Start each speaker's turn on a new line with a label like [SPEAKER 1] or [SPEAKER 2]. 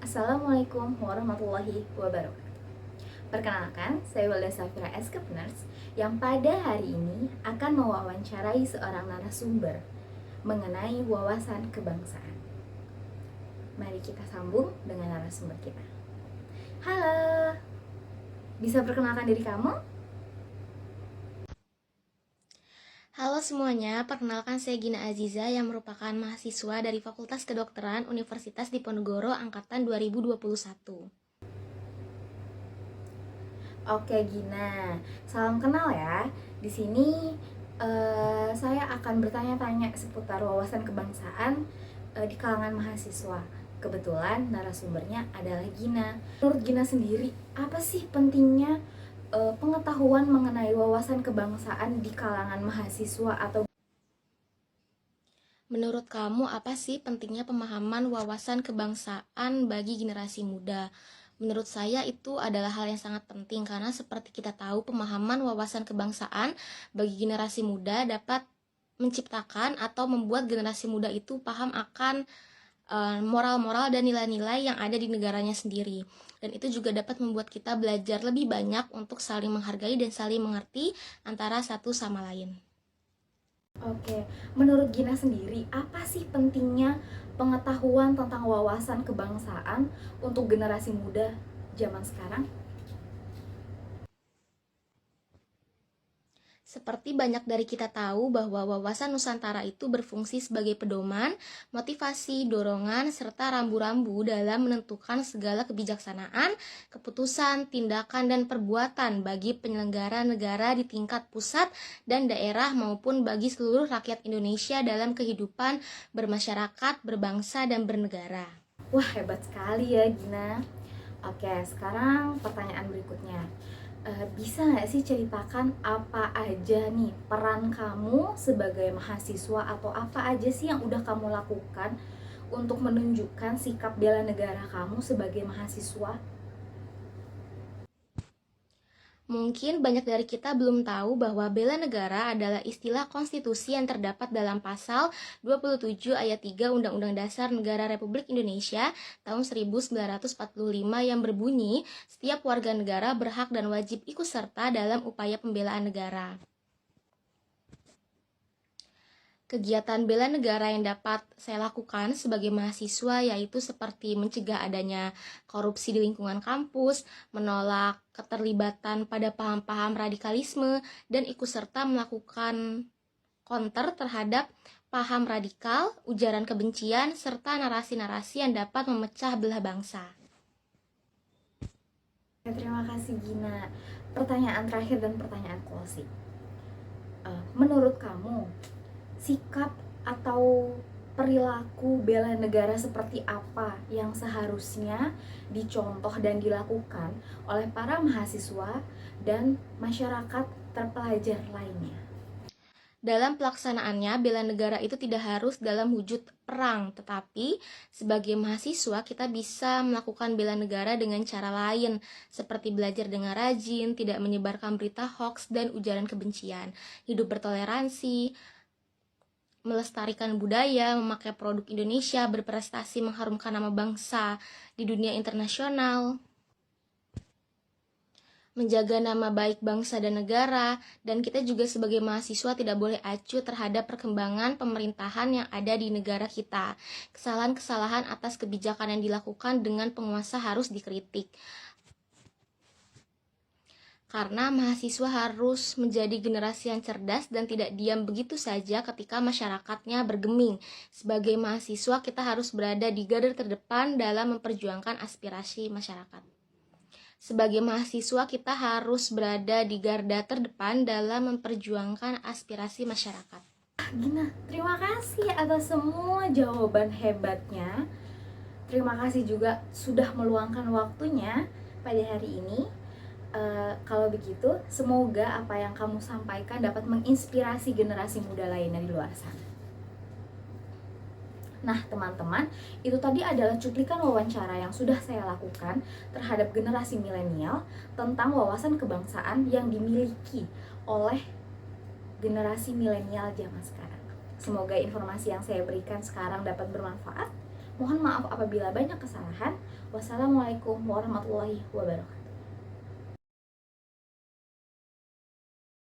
[SPEAKER 1] Assalamualaikum warahmatullahi wabarakatuh. Perkenalkan, saya Wilda Safira Eskepners yang pada hari ini akan mewawancarai seorang narasumber mengenai wawasan kebangsaan. Mari kita sambung dengan narasumber kita. Halo, bisa perkenalkan diri kamu?
[SPEAKER 2] Halo semuanya, perkenalkan saya Gina Aziza yang merupakan mahasiswa dari Fakultas Kedokteran Universitas Diponegoro Angkatan 2021.
[SPEAKER 1] Oke Gina, salam kenal ya. Di sini saya akan bertanya-tanya seputar wawasan kebangsaan di kalangan mahasiswa. Kebetulan narasumbernya adalah Gina. Menurut Gina sendiri, apa sih pentingnya pengetahuan mengenai wawasan kebangsaan di kalangan mahasiswa atau
[SPEAKER 2] Menurut kamu apa sih pentingnya pemahaman wawasan kebangsaan bagi generasi muda? Menurut saya itu adalah hal yang sangat penting karena seperti kita tahu pemahaman wawasan kebangsaan bagi generasi muda dapat menciptakan atau membuat generasi muda itu paham akan moral-moral dan nilai-nilai yang ada di negaranya sendiri. Dan itu juga dapat membuat kita belajar lebih banyak untuk saling menghargai dan saling mengerti antara satu sama lain.
[SPEAKER 1] Oke, menurut Gina sendiri, apa sih pentingnya pengetahuan tentang wawasan kebangsaan untuk generasi muda zaman sekarang?
[SPEAKER 2] Seperti banyak dari kita tahu bahwa wawasan Nusantara itu berfungsi sebagai pedoman, motivasi, dorongan, serta rambu-rambu dalam menentukan segala kebijaksanaan, keputusan, tindakan, dan perbuatan bagi penyelenggara negara di tingkat pusat dan daerah maupun bagi seluruh rakyat Indonesia dalam kehidupan bermasyarakat, berbangsa, dan bernegara.
[SPEAKER 1] Wah, hebat sekali ya Gina. Oke, sekarang pertanyaan berikutnya. Bisa nggak sih ceritakan apa aja nih peran kamu sebagai mahasiswa atau apa aja sih yang udah kamu lakukan untuk menunjukkan sikap bela negara kamu sebagai mahasiswa?
[SPEAKER 2] Mungkin banyak dari kita belum tahu bahwa bela negara adalah istilah konstitusi yang terdapat dalam pasal 27 ayat 3 Undang-Undang Dasar Negara Republik Indonesia tahun 1945 yang berbunyi, setiap warga negara berhak dan wajib ikut serta dalam upaya pembelaan negara. Kegiatan bela negara yang dapat saya lakukan sebagai mahasiswa yaitu seperti mencegah adanya korupsi di lingkungan kampus, menolak keterlibatan pada paham-paham radikalisme, dan ikut serta melakukan counter terhadap paham radikal, ujaran kebencian, serta narasi-narasi yang dapat memecah belah bangsa.
[SPEAKER 1] Terima kasih Gina. Pertanyaan terakhir dan pertanyaan closing. Menurut kamu, sikap atau perilaku bela negara seperti apa yang seharusnya dicontoh dan dilakukan oleh para mahasiswa dan masyarakat terpelajar lainnya?
[SPEAKER 2] Dalam pelaksanaannya, bela negara itu tidak harus dalam wujud perang, tetapi sebagai mahasiswa kita bisa melakukan bela negara dengan cara lain, seperti belajar dengan rajin, tidak menyebarkan berita hoax dan ujaran kebencian, hidup bertoleransi, melestarikan budaya, memakai produk Indonesia, berprestasi mengharumkan nama bangsa di dunia internasional, menjaga nama baik bangsa dan negara, dan kita juga sebagai mahasiswa tidak boleh acuh terhadap perkembangan pemerintahan yang ada di negara kita. Kesalahan-kesalahan atas kebijakan yang dilakukan dengan penguasa harus dikritik. Karena mahasiswa harus menjadi generasi yang cerdas dan tidak diam begitu saja ketika masyarakatnya bergeming. Sebagai mahasiswa kita harus berada di garda terdepan dalam memperjuangkan aspirasi masyarakat. Sebagai mahasiswa kita harus berada di garda terdepan dalam memperjuangkan aspirasi masyarakat.
[SPEAKER 1] Gina, terima kasih atas semua jawaban hebatnya. Terima kasih juga sudah meluangkan waktunya pada hari ini. Kalau begitu, semoga apa yang kamu sampaikan dapat menginspirasi generasi muda lainnya di luar sana. Nah, teman-teman, itu tadi adalah cuplikan wawancara yang sudah saya lakukan terhadap generasi milenial tentang wawasan kebangsaan yang dimiliki oleh generasi milenial zaman sekarang. Semoga informasi yang saya berikan sekarang dapat bermanfaat. Mohon maaf apabila banyak kesalahan. Wassalamualaikum warahmatullahi wabarakatuh.